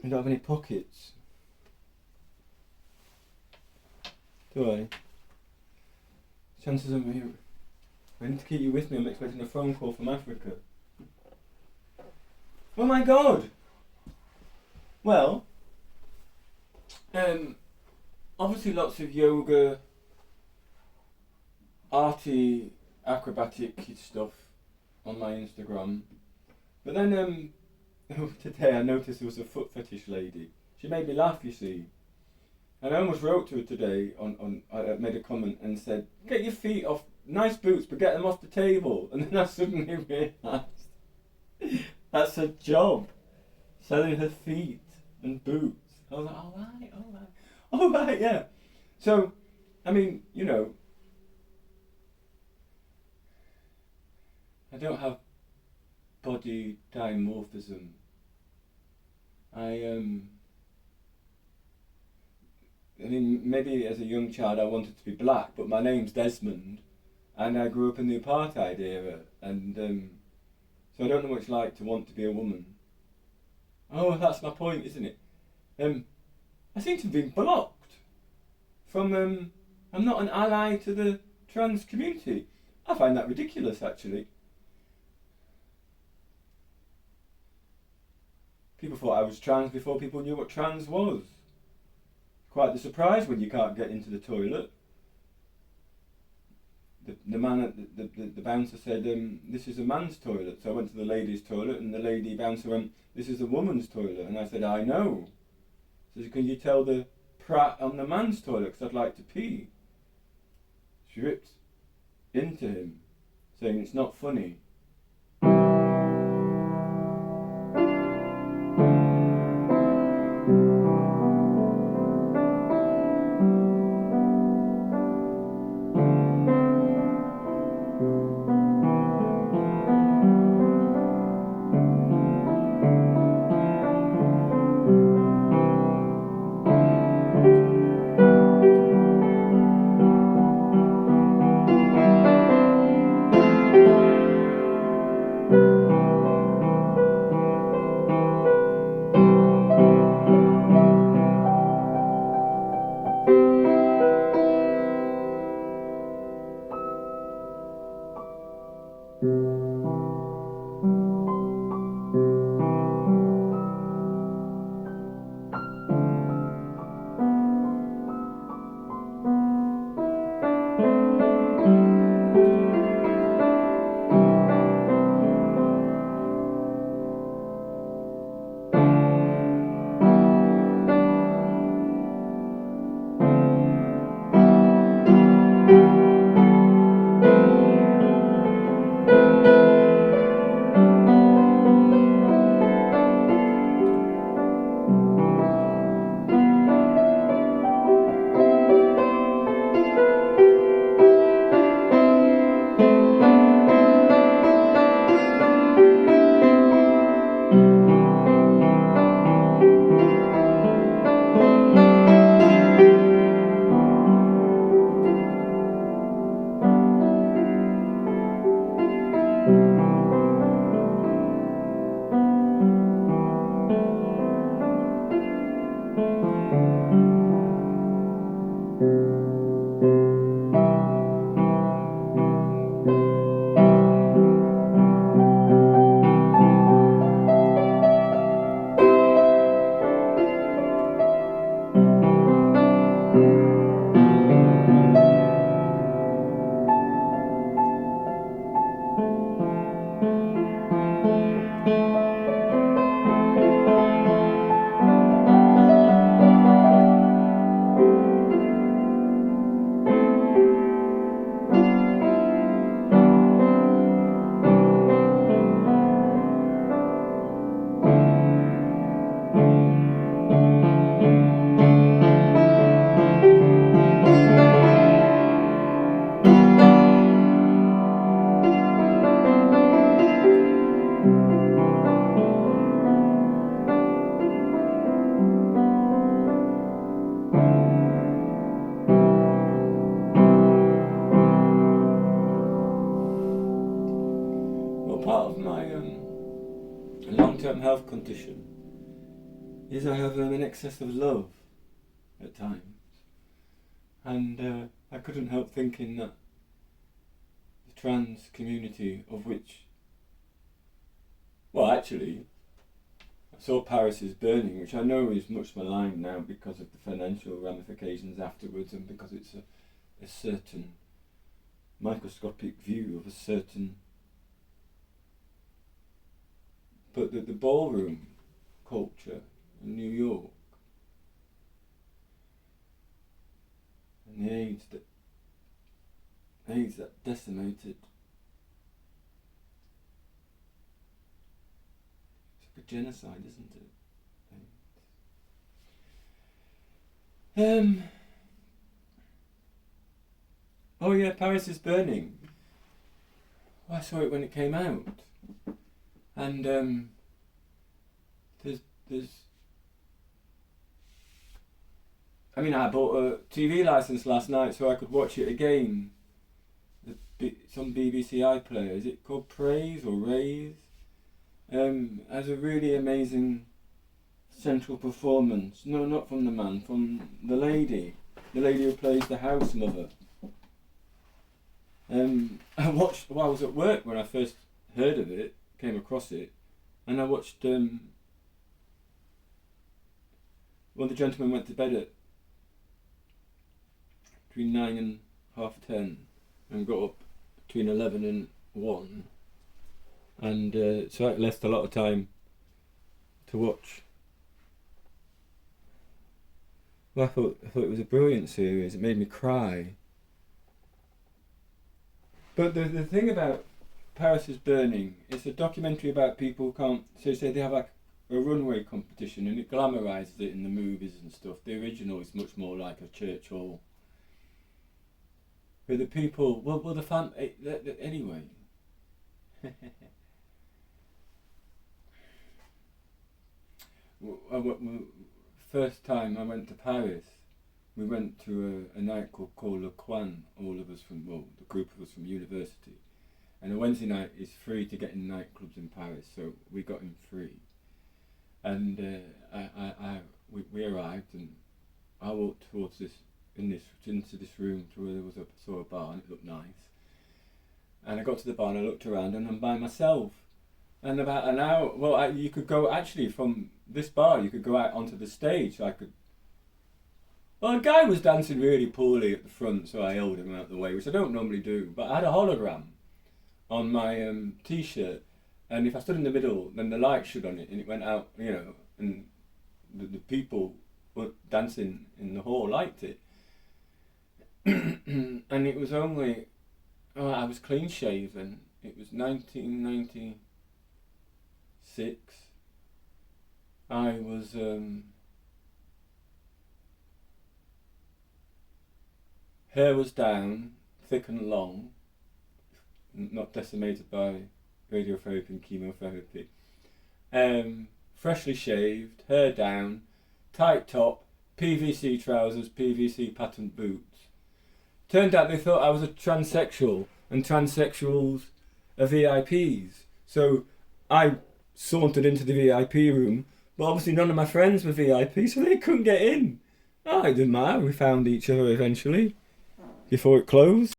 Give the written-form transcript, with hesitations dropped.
I don't have any pockets. Do I? Chances of me... I need to keep you with me. I'm expecting a phone call from Africa. Oh my god! Well, obviously lots of yoga, arty, acrobatic stuff on my Instagram. But then today I noticed there was a foot fetish lady. She made me laugh, you see. And I almost wrote to her today I made a comment and said, get your feet off, nice boots, but get them off the table. And then I suddenly realised that's her job, selling her feet and boots. I was like, all right, yeah. So, I mean, you know, I don't have body dimorphism. I mean, maybe as a young child I wanted to be black, but my name's Desmond, and I grew up in the apartheid era, and so I don't know what it's like to want to be a woman. Oh, that's my point, isn't it? I seem to have been blocked from, I'm not an ally to the trans community. I find that ridiculous, actually. People thought I was trans before people knew what trans was. Quite the surprise when you can't get into the toilet. The man at the bouncer said, this is a man's toilet. So I went to the ladies' toilet, and the lady bouncer went, this is a woman's toilet. And I said, I know. So can you tell the prat on the man's toilet, because I'd like to pee. She ripped into him, saying it's not funny. Part of my long-term health condition is I have an excess of love at times. And I couldn't help thinking that the trans community, of which, well, actually, I saw Paris is Burning, which I know is much maligned now because of the financial ramifications afterwards, and because it's a certain microscopic view of a certain. But the ballroom culture in New York, and the AIDS that decimated. It's like a genocide, isn't it? Oh yeah, Paris is Burning. Well, I saw it when it came out, and there's. I mean, I bought a TV license last night so I could watch it again. Some BBC iPlayer. Is it called Praise or Raise? Has a really amazing central performance. No, not from the man, from the lady who plays the house mother. I watched. Well, I was at work when I first heard of it, came across it, and I watched. Well, the gentleman went to bed at between 9 and 10:30, and got up between 11 and 1, and so I left a lot of time to watch. Well, I thought it was a brilliant series. It made me cry. But the thing about Paris is Burning, it's a documentary about people who can't. So say they have like a runway competition, and it glamorises it in the movies and stuff. The original is much more like a church hall. But the people, well, the fan. Anyway. First time I went to Paris, we went to a night called Le Coin, all of us the group of us from university. And a Wednesday night is free to get in nightclubs in Paris, so we got in free. And we arrived, and I walked towards into this room to where saw a bar, and it looked nice. And I got to the bar and I looked around, and I'm by myself. And about an hour, you could go actually from this bar, you could go out onto the stage. Well, a guy was dancing really poorly at the front, so I held him out of the way, which I don't normally do. But I had a hologram on my t-shirt, and if I stood in the middle, then the light shone on it, and it went out, and the people were dancing in the hall liked it. And it was only, I was clean shaven. It was 1996. I was hair was down, thick and long, not decimated by radiotherapy and chemotherapy. Freshly shaved, hair down, tight top, PVC trousers, PVC patent boots. Turned out they thought I was a transsexual, and transsexuals are VIPs. So I sauntered into the VIP room, but obviously none of my friends were VIP, so they couldn't get in. Oh, it didn't matter, we found each other eventually, before it closed.